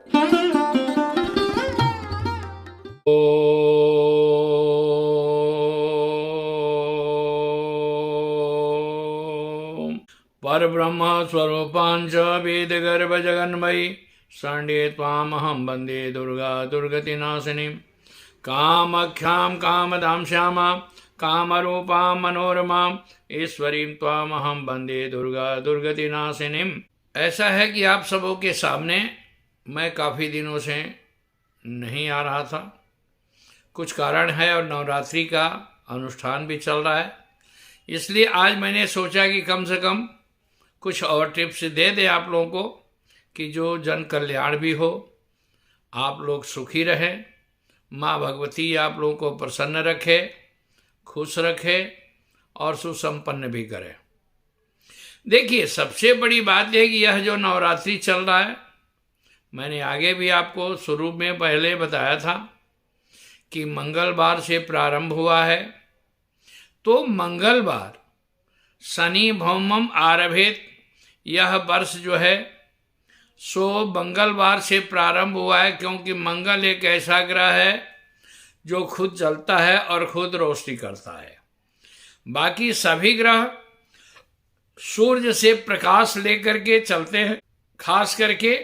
परब्रह्म स्वरूपांच वेदगर्भ जगन्मयी शरण्ये त्वामहं वन्दे दुर्गा दुर्गतिनाशिनीं कामाख्यां कामदां श्यामां कामरूपां मनोरमां ईश्वरीं त्वामहं वन्दे दुर्गा दुर्गतिनाशिनीं। ऐसा है कि आप सबों के सामने मैं काफ़ी दिनों से नहीं आ रहा था, कुछ कारण है और नवरात्रि का अनुष्ठान भी चल रहा है, इसलिए आज मैंने सोचा कि कम से कम कुछ और टिप्स दे दे आप लोगों को कि जो जन कल्याण भी हो, आप लोग सुखी रहें, माँ भगवती आप लोगों को प्रसन्न रखे, खुश रखे और सुसंपन्न भी करे। देखिए, सबसे बड़ी बात है कि यह जो नवरात्रि चल रहा है, मैंने आगे भी आपको शुरू में पहले बताया था कि मंगलवार से प्रारंभ हुआ है। तो मंगलवार शनि भौमम आरभेत, यह वर्ष जो है सो मंगलवार से प्रारंभ हुआ है, क्योंकि मंगल एक ऐसा ग्रह है जो खुद जलता है और खुद रोशनी करता है। बाकी सभी ग्रह सूर्य से प्रकाश लेकर के चलते हैं, खास करके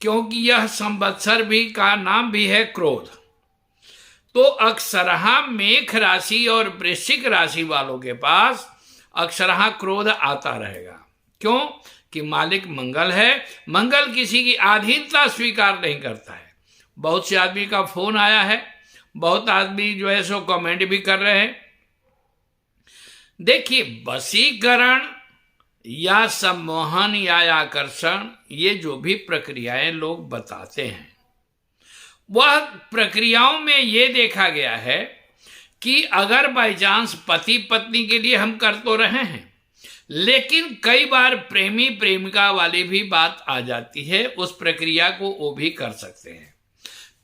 क्योंकि यह संवत्सर भी का नाम भी है क्रोध। तो अक्सरहा मेष राशि और वृश्चिक राशि वालों के पास अक्सरहा क्रोध आता रहेगा। क्यों? कि मालिक मंगल है, मंगल किसी की अधीनता स्वीकार नहीं करता है। बहुत से आदमी का फोन आया है, बहुत आदमी जो है सो कमेंट भी कर रहे हैं। देखिए, वशीकरण या सम्मोहन या आकर्षण, ये जो भी प्रक्रियाएं लोग बताते हैं, वह प्रक्रियाओं में ये देखा गया है कि अगर बाई चांस पति पत्नी के लिए हम कर तो रहे हैं, लेकिन कई बार प्रेमी प्रेमिका वाली भी बात आ जाती है, उस प्रक्रिया को वो भी कर सकते हैं।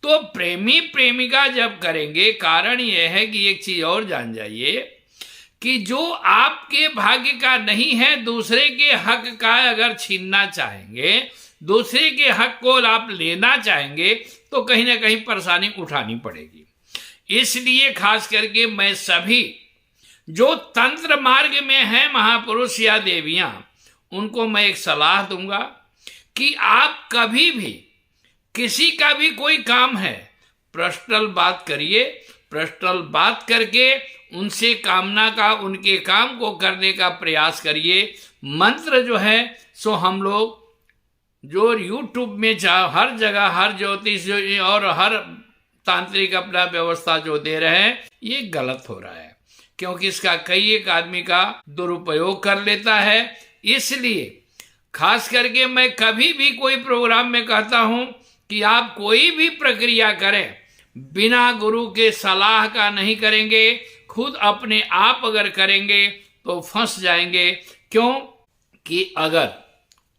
तो प्रेमी प्रेमिका जब करेंगे, कारण यह है कि एक चीज और जान जाइए कि जो आपके भाग्य का नहीं है, दूसरे के हक का अगर छीनना चाहेंगे, दूसरे के हक को आप लेना चाहेंगे, तो कहीं ना कहीं परेशानी उठानी पड़ेगी। इसलिए खास करके मैं सभी जो तंत्र मार्ग में हैं महापुरुष या देवियां, उनको मैं एक सलाह दूंगा कि आप कभी भी किसी का भी कोई काम है, पर्सनल बात करिए, पर्सनल बात करके उनसे कामना का, उनके काम को करने का प्रयास करिए। मंत्र जो है सो हम लोग जो यूट्यूब में हर जगह हर ज्योतिष और हर तांत्रिक अपना व्यवस्था जो दे रहे हैं, ये गलत हो रहा है, क्योंकि इसका कई एक आदमी का दुरुपयोग कर लेता है। इसलिए खास करके मैं कभी भी कोई प्रोग्राम में कहता हूं कि आप कोई भी प्रक्रिया करें, बिना गुरु के सलाह का नहीं करेंगे, खुद अपने आप अगर करेंगे तो फंस जाएंगे। क्यों? कि अगर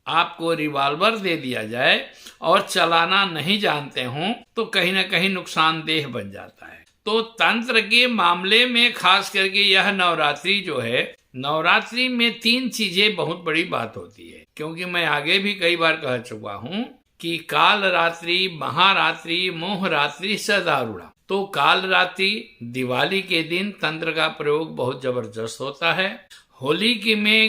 आपको रिवॉल्वर दे दिया जाए और चलाना नहीं जानते हों, तो कहीं ना कहीं नुकसानदेह बन जाता है। तो तंत्र के मामले में खास करके यह नवरात्रि जो है, नवरात्रि में 3 चीजें बहुत बड़ी बात होती है, क्योंकि मैं आगे भी कई बार कह चुका हूं कि काल रात्रि, महारात्रि, मोह रात्रि, सदारूढ़ा। तो काल रात्रि दिवाली के दिन तंत्र का प्रयोग बहुत जबरदस्त होता है, होली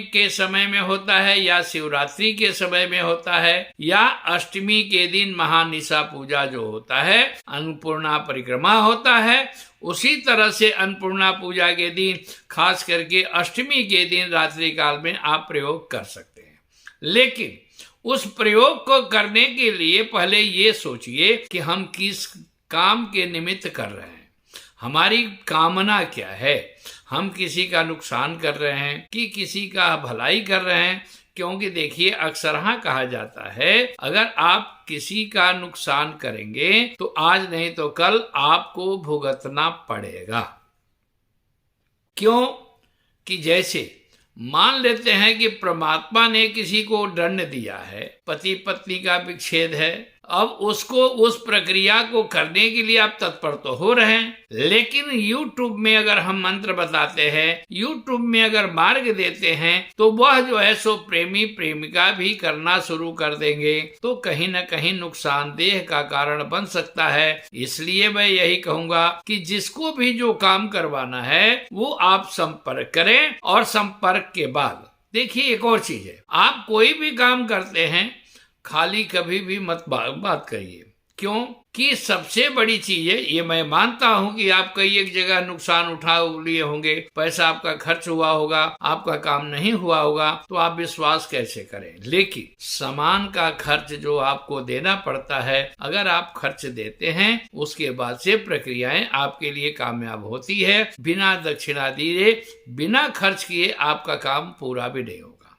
के समय में होता है, या शिवरात्रि के समय में होता है, या अष्टमी के दिन महानिशा पूजा जो होता है, अन्नपूर्णा परिक्रमा होता है। उसी तरह से अन्नपूर्णा पूजा के दिन, खास करके अष्टमी के दिन रात्रि काल में आप प्रयोग कर सकते हैं। लेकिन उस प्रयोग को करने के लिए पहले ये सोचिए कि हम किस काम के निमित्त कर रहे हैं, हमारी कामना क्या है, हम किसी का नुकसान कर रहे हैं कि किसी का भलाई कर रहे हैं। क्योंकि देखिए, अक्सर कहा जाता है, अगर आप किसी का नुकसान करेंगे तो आज नहीं तो कल आपको भुगतना पड़ेगा। क्यों? कि जैसे मान लेते हैं कि परमात्मा ने किसी को दंड दिया है, पति पत्नी का विच्छेद है। अब उसको, उस प्रक्रिया को करने के लिए आप तत्पर तो हो रहे हैं, लेकिन YouTube में अगर हम मंत्र बताते हैं, YouTube में अगर मार्ग देते हैं, तो वह जो है सो प्रेमी प्रेमिका भी करना शुरू कर देंगे, तो कहीं न कहीं नुकसानदेह का कारण बन सकता है। इसलिए मैं यही कहूंगा कि जिसको भी जो काम करवाना है वो आप संपर्क करें। और संपर्क के बाद देखिए, एक और चीज है, आप कोई भी काम करते हैं खाली कभी भी मत बात करिए। क्यों? कि सबसे बड़ी चीज है, ये मैं मानता हूं कि आप कई एक जगह नुकसान उठा लिए होंगे, पैसा आपका खर्च हुआ होगा, आपका काम नहीं हुआ होगा, तो आप विश्वास कैसे करें। लेकिन सामान का खर्च जो आपको देना पड़ता है, अगर आप खर्च देते हैं, उसके बाद से प्रक्रियाएं आपके लिए कामयाब होती है। बिना दक्षिणा दिए, बिना खर्च किए आपका काम पूरा भी नहीं होगा।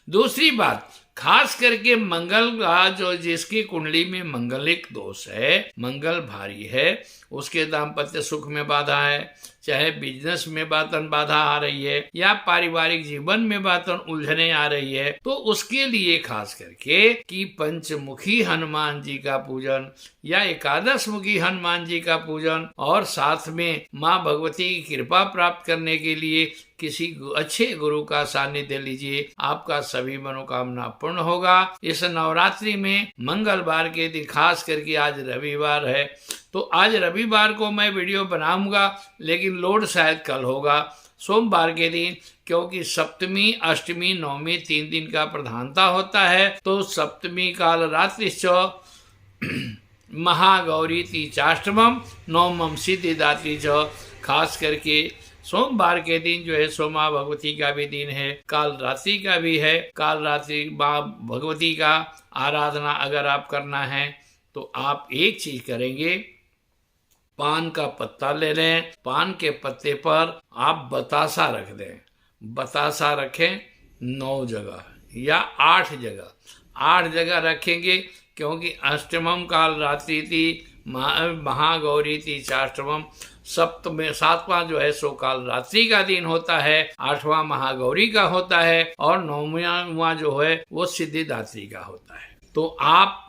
दूसरी बात, खास करके मंगल का जो, जिसकी कुंडली में मंगलिक दोष है, मंगल भारी है, उसके दाम्पत्य सुख में बाधा है, चाहे बिजनेस में बाधा आ रही है या पारिवारिक जीवन में उलझने आ रही है, तो उसके लिए खास करके कि पंचमुखी हनुमान जी का पूजन या एकादश मुखी हनुमान जी का पूजन, और साथ में माँ भगवती की कृपा प्राप्त करने के लिए किसी अच्छे गुरु का सानिध्य लीजिए, आपका सभी मनोकामना पूर्ण होगा। इस नवरात्रि में मंगलवार के दिन, खास करके आज रविवार है, तो आज रविवार को मैं वीडियो बनाऊंगा, लेकिन लोड शायद कल होगा, सोमवार के दिन, क्योंकि सप्तमी, अष्टमी, नवमी 3 दिन का प्रधानता होता है। तो सप्तमी काल रात्रि महागौरी तीचाष्टमम नवमम सिद्धिदात्री च, खास करके सोमवार के दिन जो है सो माँ भगवती का भी दिन है, काल रात्रि का भी है। काल रात्रि माँ भगवती का आराधना अगर आप करना है तो आप एक चीज करेंगे, पान का पत्ता ले लें, पान के पत्ते पर आप बतासा रख दें। बतासा रखें 9 जगह या 8 जगह, 8 जगह रखेंगे, क्योंकि अष्टमम काल रात्रि थी, महागौरी थी चाष्टमम, सप्तम 7वां जो है सो काल रात्रि का दिन होता है, 8वां महागौरी का होता है, और 9वां जो है वो सिद्धिदात्री का होता है। तो आप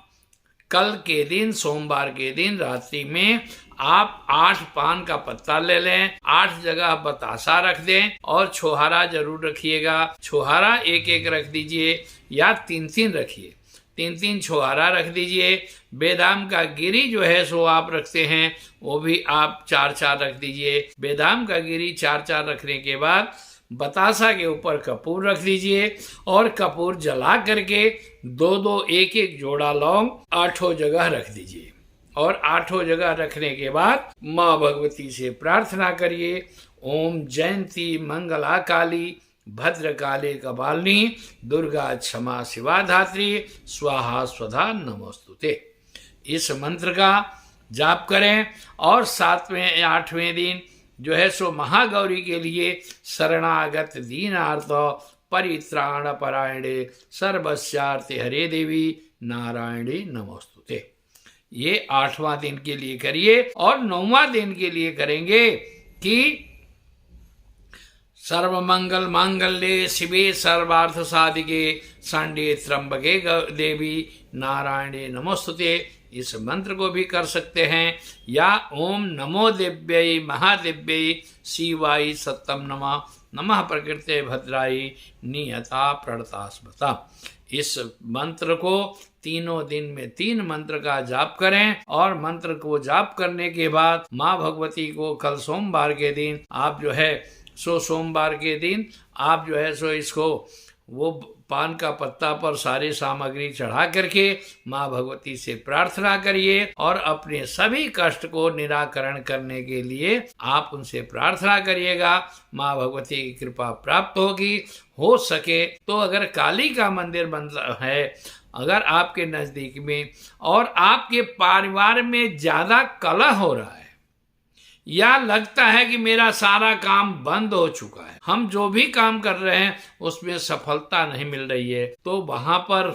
कल के दिन, सोमवार के दिन रात्रि में आप 8 पान का पत्ता ले लें, 8 जगह बतासा रख दें, और छोहारा जरूर रखिएगा। छोहारा एक एक रख दीजिए या 3-3 रखिए, 3-3 छोहारा रख दीजिए। बेदाम का गिरी जो है सो आप रखते हैं, वो भी आप 4-4 रख दीजिए। बेदाम का गिरी 4-4 रखने के बाद बतासा के ऊपर कपूर रख दीजिए, और कपूर जला करके 2-2 1-1 जोड़ा लौंग 8 जगह रख दीजिए। और 8 जगह रखने के बाद माँ भगवती से प्रार्थना करिए, ओम जयंती मंगला काली भद्रकाली कपालिनी दुर्गा क्षमा शिवा धात्री स्वाहा स्वधा नमोस्तुते। इस मंत्र का जाप करें। और 7वें 8वें दिन जो है सो महागौरी के लिए शरणागत दीनार्थ परित्राण परायणे सर्वस्यार्थे हरे देवी नारायणी नमोस्तुते। ये 8वां दिन के लिए करिए। और 9वां दिन के लिए करेंगे कि सर्वमंगल मांगल्ये शिवे सर्वार्थ साधिके शरण्ये त्र्यंबके देवी नारायणे नमोस्तुते। इस मंत्र को भी कर सकते हैं, या ओम नमो दिव्यै महादिव्यै शिवाय सत्यम नमः नमः प्रकृते भद्राई नियता प्रणतास्मता। इस मंत्र को तीनों दिन में 3 मंत्र का जाप करें। और मंत्र को जाप करने के बाद माँ भगवती को कल सोमवार के दिन आप जो है सो, सोमवार के दिन आप जो है सो इसको, वो पान का पत्ता पर सारी सामग्री चढ़ा करके माँ भगवती से प्रार्थना करिए, और अपने सभी कष्ट को निराकरण करने के लिए आप उनसे प्रार्थना करिएगा। माँ भगवती की कृपा प्राप्त होगी। हो सके तो अगर काली का मंदिर बनता है अगर आपके नजदीक में, और आपके परिवार में ज्यादा कलह हो रहा है, या लगता है कि मेरा सारा काम बंद हो चुका है, हम जो भी काम कर रहे हैं उसमें सफलता नहीं मिल रही है, तो वहां पर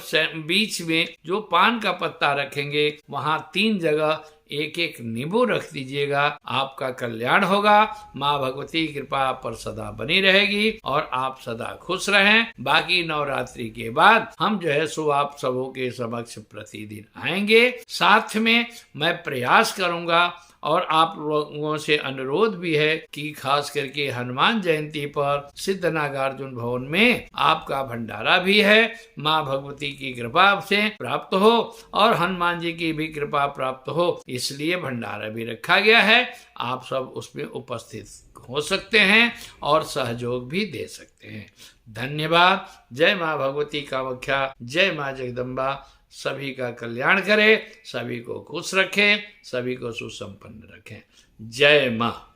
बीच में जो पान का पत्ता रखेंगे, वहां 3 जगह एक एक नींबू रख दीजिएगा, आपका कल्याण होगा। माँ भगवती की कृपा आप पर सदा बनी रहेगी और आप सदा खुश रहें। बाकी नवरात्रि के बाद हम जो है सो आप सबों के समक्ष प्रतिदिन आएंगे। साथ में मैं प्रयास करूंगा और आप लोगों से अनुरोध भी है कि खास करके हनुमान जयंती पर सिद्ध नागार्जुन भवन में आपका भंडारा भी है। माँ भगवती की कृपा से प्राप्त हो और हनुमान जी की भी कृपा प्राप्त हो, इसलिए भंडारा भी रखा गया है। आप सब उसमें उपस्थित हो सकते हैं और सहयोग भी दे सकते हैं। धन्यवाद। जय माँ भगवती कामाख्या, जय माँ जगदम्बा। सभी का कल्याण करे, सभी को खुश रखें, सभी को सुसंपन्न रखें। जय माँ।